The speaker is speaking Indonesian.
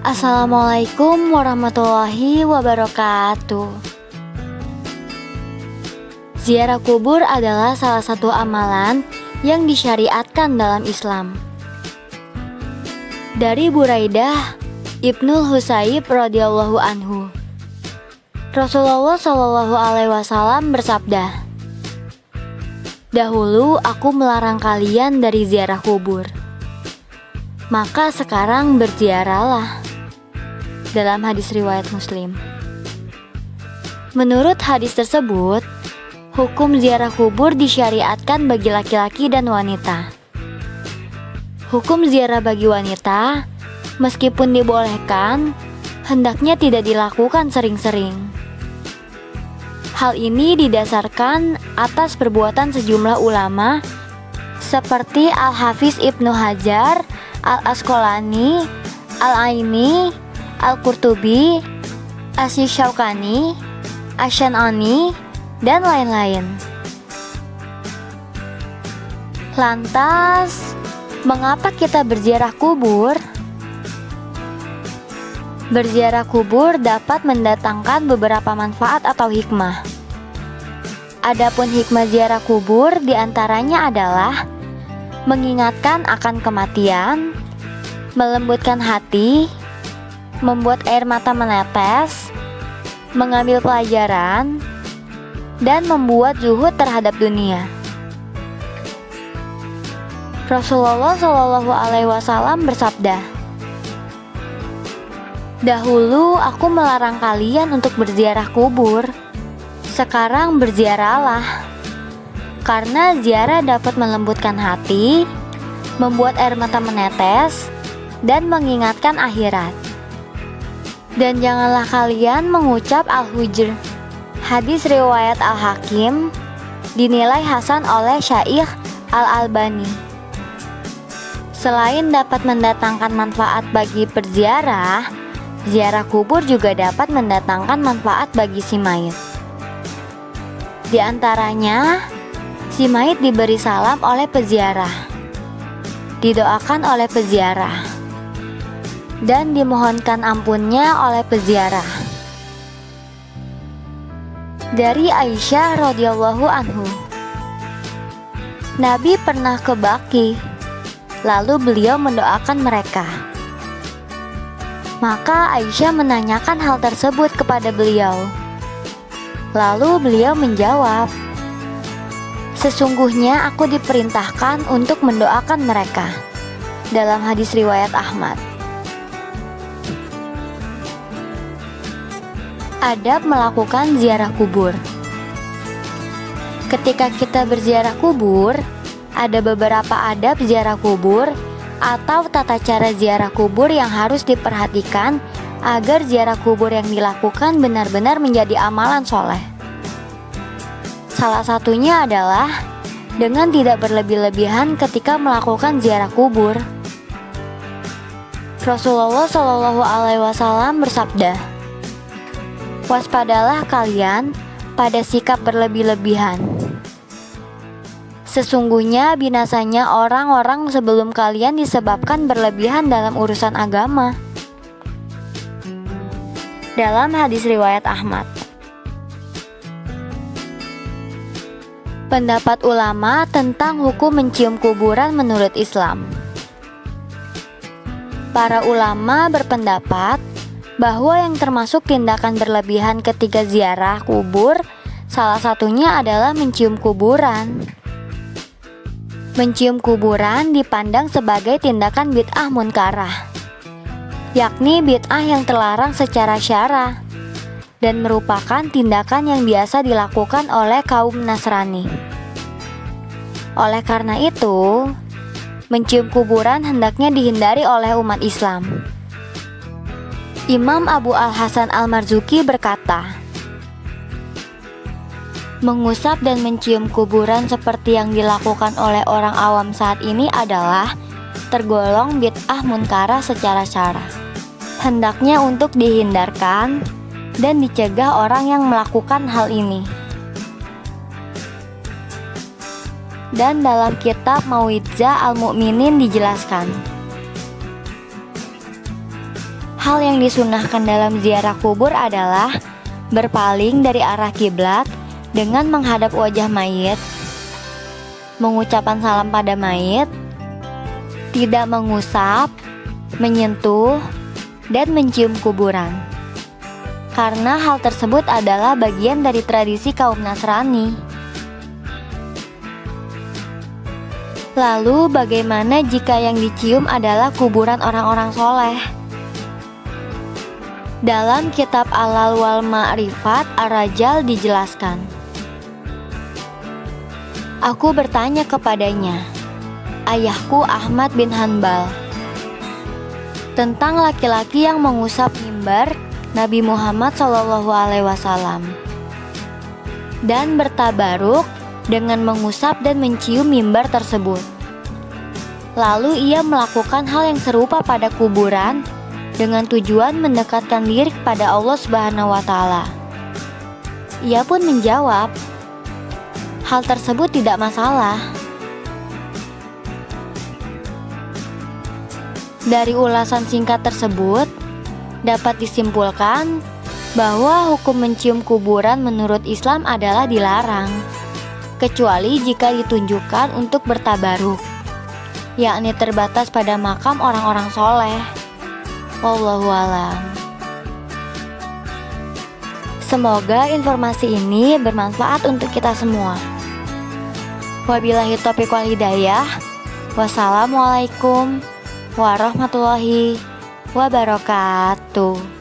Assalamualaikum warahmatullahi wabarakatuh. Ziarah kubur adalah salah satu amalan yang disyariatkan dalam Islam. Dari Buraidah Ibnul Husayib radhiyallahu anhu, Rasulullah shallallahu alaihi wasallam bersabda, "Dahulu aku melarang kalian dari ziarah kubur, maka sekarang berziarahlah." Dalam hadis riwayat Muslim. Menurut hadis tersebut, hukum ziarah kubur disyariatkan bagi laki-laki dan wanita. Hukum ziarah bagi wanita, meskipun dibolehkan, hendaknya tidak dilakukan sering-sering. Hal ini didasarkan atas perbuatan sejumlah ulama seperti Al-Hafiz Ibnu Hajar, Al-Asqalani, Al-Aini, Al-Qurtubi, Asy-Syaukani, Asy-Syan'ani, dan lain-lain. Lantas, mengapa kita berziarah kubur? Berziarah kubur dapat mendatangkan beberapa manfaat atau hikmah. Adapun hikmah ziarah kubur diantaranya adalah mengingatkan akan kematian, melembutkan hati, membuat air mata menetes, mengambil pelajaran, dan membuat zuhud terhadap dunia. Rasulullah Shallallahu alaihi wasallam bersabda, "Dahulu aku melarang kalian untuk berziarah kubur, sekarang berziarahlah. Karena ziarah dapat melembutkan hati, membuat air mata menetes, dan mengingatkan akhirat. Dan janganlah kalian mengucap Al-Hujr." Hadis riwayat Al-Hakim, dinilai hasan oleh Syaikh Al-Albani. Selain dapat mendatangkan manfaat bagi berziarah, ziarah kubur juga dapat mendatangkan manfaat bagi si mayit. Di antaranya, si mayit diberi salam oleh peziarah, didoakan oleh peziarah, dan dimohonkan ampunnya oleh peziarah. Dari Aisyah radhiyallahu anhu, Nabi pernah ke Baqi, lalu beliau mendoakan mereka. Maka Aisyah menanyakan hal tersebut kepada beliau. Lalu beliau menjawab, "Sesungguhnya aku diperintahkan untuk mendoakan mereka." Dalam hadis riwayat Ahmad. Adab melakukan ziarah kubur. Ketika kita berziarah kubur, ada beberapa adab ziarah kubur atau tata cara ziarah kubur yang harus diperhatikan agar ziarah kubur yang dilakukan benar-benar menjadi amalan soleh. Salah satunya adalah dengan tidak berlebih-lebihan ketika melakukan ziarah kubur. Rasulullah Shallallahu alaihi wasallam bersabda, "Waspadalah kalian pada sikap berlebih-lebihan. Sesungguhnya binasanya orang-orang sebelum kalian disebabkan berlebihan dalam urusan agama." Dalam hadis riwayat Ahmad. Pendapat ulama tentang hukum mencium kuburan menurut Islam. Para ulama berpendapat bahwa yang termasuk tindakan berlebihan ketika ziarah kubur, salah satunya adalah mencium kuburan. Mencium kuburan dipandang sebagai tindakan bid'ah munkarah, yakni bid'ah yang terlarang secara syara, dan merupakan tindakan yang biasa dilakukan oleh kaum Nasrani. Oleh karena itu, mencium kuburan hendaknya dihindari oleh umat Islam. Imam Abu Al-Hasan Al-Marzuki berkata, "Mengusap dan mencium kuburan seperti yang dilakukan oleh orang awam saat ini adalah tergolong bid'ah munkarah secara syara. Hendaknya untuk dihindarkan dan dicegah orang yang melakukan hal ini." Dan dalam kitab Mau'izah Al-Mu'minin dijelaskan, Hal yang disunahkan dalam ziarah kubur adalah berpaling dari arah kiblat dengan menghadap wajah mayit, mengucapkan salam pada mayit, tidak mengusap, menyentuh, dan mencium kuburan. Karena hal tersebut adalah bagian dari tradisi kaum Nasrani. Lalu bagaimana jika yang dicium adalah kuburan orang-orang soleh? Dalam kitab Al-Al wal Ma'rifat Ar-Rajal dijelaskan, aku bertanya kepadanya, ayahku Ahmad bin Hanbal, tentang laki-laki yang mengusap mimbar Nabi Muhammad SAW dan bertabaruk dengan mengusap dan mencium mimbar tersebut. Lalu ia melakukan hal yang serupa pada kuburan dengan tujuan mendekatkan diri kepada Allah Subhanahu wa Ta'ala. Ia pun menjawab, hal tersebut tidak masalah. Dari ulasan singkat tersebut, dapat disimpulkan bahwa hukum mencium kuburan menurut Islam adalah dilarang, kecuali jika ditunjukkan untuk bertabaruk, yakni terbatas pada makam orang-orang soleh. Wallahu a'lam. Semoga informasi ini bermanfaat untuk kita semua. Wabillahi taufiq wal hidayah. Wassalamualaikum warahmatullahi wabarakatuh.